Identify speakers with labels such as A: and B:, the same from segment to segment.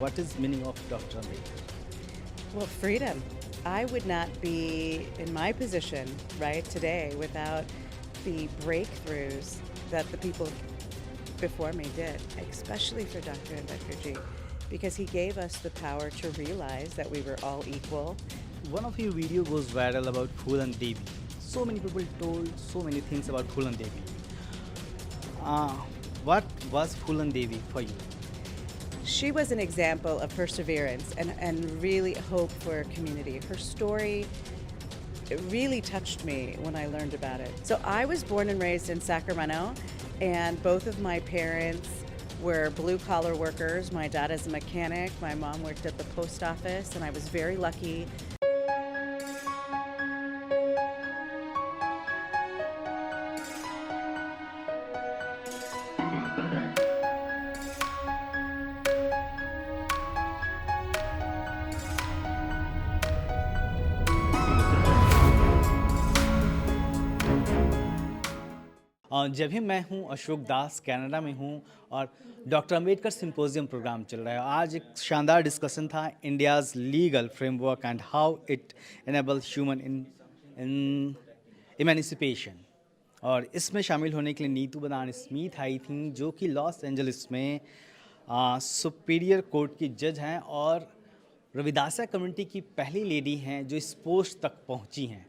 A: What is meaning of Dr. Ambedkar?
B: Well, freedom. I would not be in my position right today without the breakthroughs that the people before me did, especially for Dr. Ambedkar ji, because he gave us the power to realize that we were all equal.
A: One of your video goes viral about Phulan Devi. So many people told so many things about Phulan Devi. Uh, what was Phulan Devi for you?
B: She was an example of perseverance and really hope for a community. Her story, it really touched me when I learned about it. So I was born and raised in Sacramento, and both of my parents were blue-collar workers. My dad is a mechanic, my mom worked at the post office, and I was very lucky.
A: जब भी मैं हूँ अशोक दास Canada में हूँ और doctor Ambedkar symposium programme चल रहा है। आज एक शानदार डिस्कशन था India's legal framework and how it enables human in emancipation. और इसमें शामिल होने के लिए नीतू बदान स्मिथ आई थी, जो कि लॉस एंजलिस में सुपीरियर कोर्ट की जज हैं और रविदासा कम्युनिटी की पहली लेडी हैं जो इस पोस्ट तक पहुंची हैं।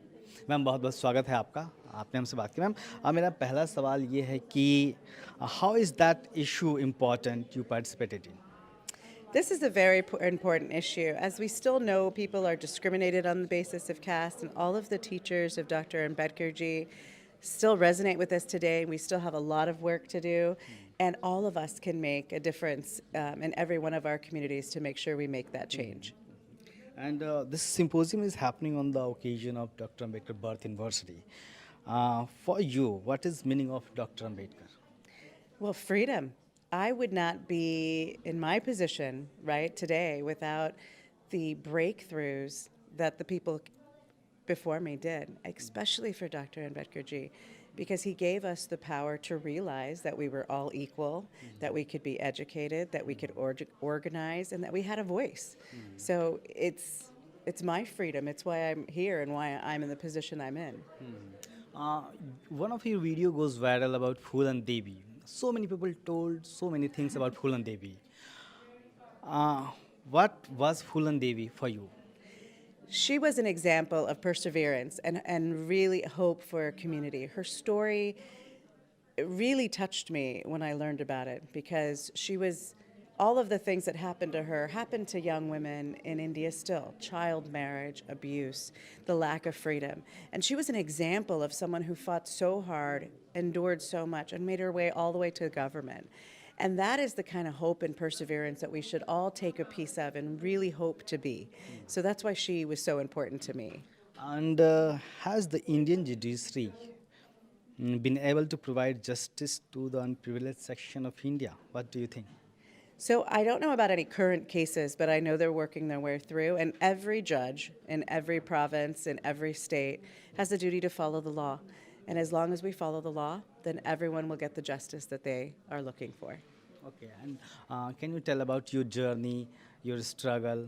A: मैम, बहुत बहुत स्वागत है आपका, आपने हमसे बात की। मैम, मेरा पहला सवाल ये है कि how is that issue important you participated in?
B: This is a very important issue. As we still know, people are discriminated on the basis of caste, and all of the teachers of Dr. Ambedkar ji still resonate with us today. We still have a lot of work to do, and all of us can make a difference in every one of our communities to make sure we make that change.
A: And this symposium is happening on the occasion of Dr. Ambedkar birth anniversary. For you, what is meaning of Dr. Ambedkar?
B: Well, freedom. I would not be in my position right today without the breakthroughs that the people before me did, especially for Dr. Ambedkar ji, because he gave us the power to realize that we were all equal, that we could be educated, that we could organize, and that we had a voice. So it's my freedom. It's why I'm here and why I'm in the position I'm in.
A: One of your video goes viral about Phulan Devi. So many people told so many things about Phulan Devi. What was Phulan Devi for you?
B: She was an example of perseverance and really hope for a community. Her story, it really touched me when I learned about it, because she was, all of the things that happened to her happened to young women in India still. Child marriage, abuse, the lack of freedom. And she was an example of someone who fought so hard, endured so much, and made her way all the way to government. And that is the kind of hope and perseverance that we should all take a piece of and really hope to be. So that's why she was so important to me.
A: And has the Indian judiciary been able to provide justice to the unprivileged section of India? What do you think?
B: So I don't know about any current cases, but I know they're working their way through. And every judge in every province, in every state, has the duty to follow the law. And as long as we follow the law, then everyone will get the justice that they are looking for.
A: Okay, and can you tell about your journey, your struggle?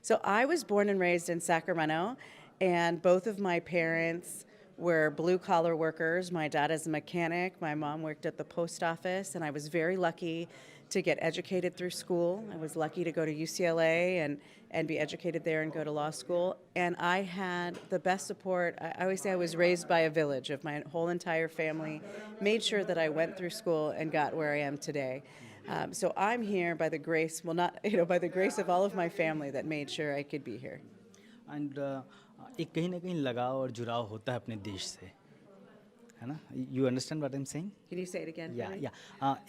B: So I was born and raised in Sacramento, and both of my parents were blue-collar workers. My dad is a mechanic, my mom worked at the post office, and I was very lucky to get educated through school. I was lucky to go to UCLA and be educated there and go to law school. And I had the best support. I always say I was raised by a village of my whole entire family, made sure that I went through school and got where I am today. So I'm here by the grace, well, not, by the grace of all of my family that made sure I could be here.
A: And एक कहीं ना कहीं लगाव और जुड़ाव होता है अपने देश से, है ना? You understand what I'm saying?
B: Can you say it again?
A: या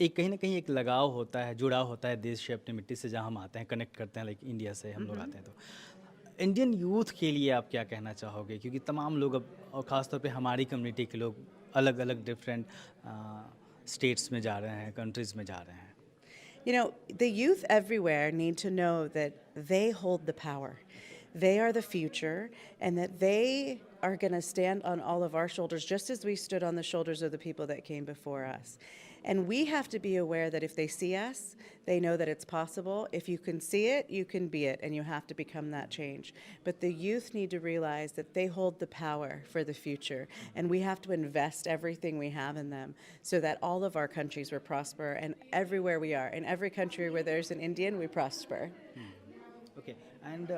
A: एक कहीं ना कहीं एक लगाव होता है, जुड़ाव होता है देश से, अपनी मिट्टी से, जहाँ हम आते हैं, कनेक्ट करते हैं। लाइक इंडिया से हम लोग आते हैं, तो इंडियन यूथ के लिए आप क्या कहना चाहोगे? क्योंकि तमाम लोग अब, और ख़ासतौर पे हमारी कम्युनिटी के लोग अलग अलग डिफरेंट स्टेट्स में जा रहे हैं, कंट्रीज़ में जा रहे हैं।
B: The youth everywhere need to know that they hold the power. They are the future, and that they are going to stand on all of our shoulders, just as we stood on the shoulders of the people that came before us. And we have to be aware that if they see us, they know that it's possible. If you can see it, you can be it, and you have to become that change. But the youth need to realize that they hold the power for the future, and we have to invest everything we have in them so that all of our countries will prosper, and everywhere we are, in every country where there's an Indian, we prosper.
A: Okay, and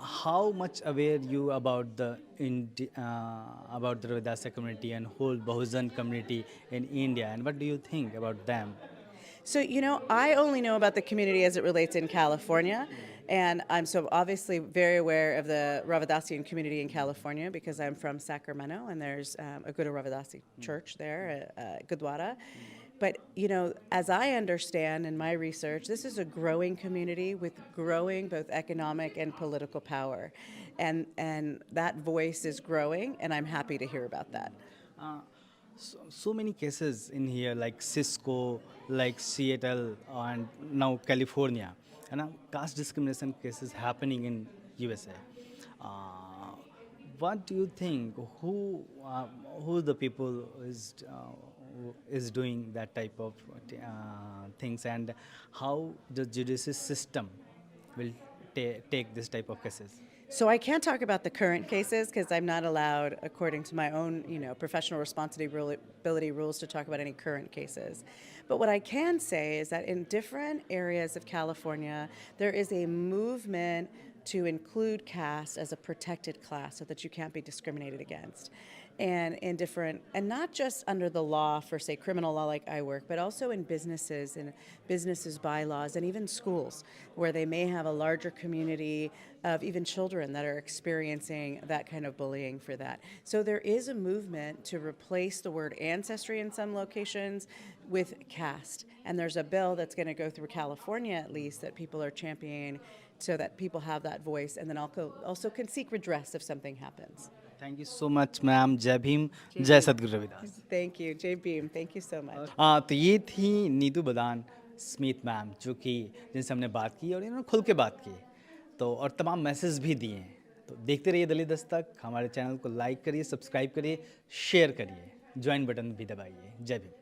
A: how much aware you about the about the Dastak community and whole Bahujan community in India, and what do you think about them?
B: So, I only know about the community as it relates in California. And I'm so obviously very aware of the Ravadasian community in California because I'm from Sacramento and there's a good Ravadasi church there, Gurdwara. But, as I understand in my research, this is a growing community with growing both economic and political power. And that voice is growing, and I'm happy to hear about that.
A: So many cases in here, like Cisco, like Seattle, and now California, and caste discrimination cases happening in USA. What do you think? Who the people is doing that type of things, and how the judicial system will take this type of cases?
B: So I can't talk about the current cases because I'm not allowed, according to my own, professional responsibility rules, to talk about any current cases. But what I can say is that in different areas of California, there is a movement to include caste as a protected class so that you can't be discriminated against. And not just under the law for, say, criminal law like I work, but also in businesses and businesses' bylaws and even schools where they may have a larger community of even children that are experiencing that kind of bullying for that. So there is a movement to replace the word ancestry in some locations with caste. And there's a bill that's going to go through California at least that people are championing so that people have that voice and then also can seek redress if something happens.
A: Thank you so much, ma'am. जय भीम, जय सद्गुरु Ravidas.
B: Thank you, Jay Beam. Thank you so much.
A: तो ये थी नीतू बदान Smith ma'am, जो कि जिनसे हमने बात की और इन्होंने खुल के बात की, तो और तमाम मैसेज भी दिए हैं. तो देखते रहिए दलित दस्तक. हमारे चैनल को लाइक करिए, सब्सक्राइब करिए, शेयर करिए, ज्वाइन बटन भी दबाइए. जय भीम.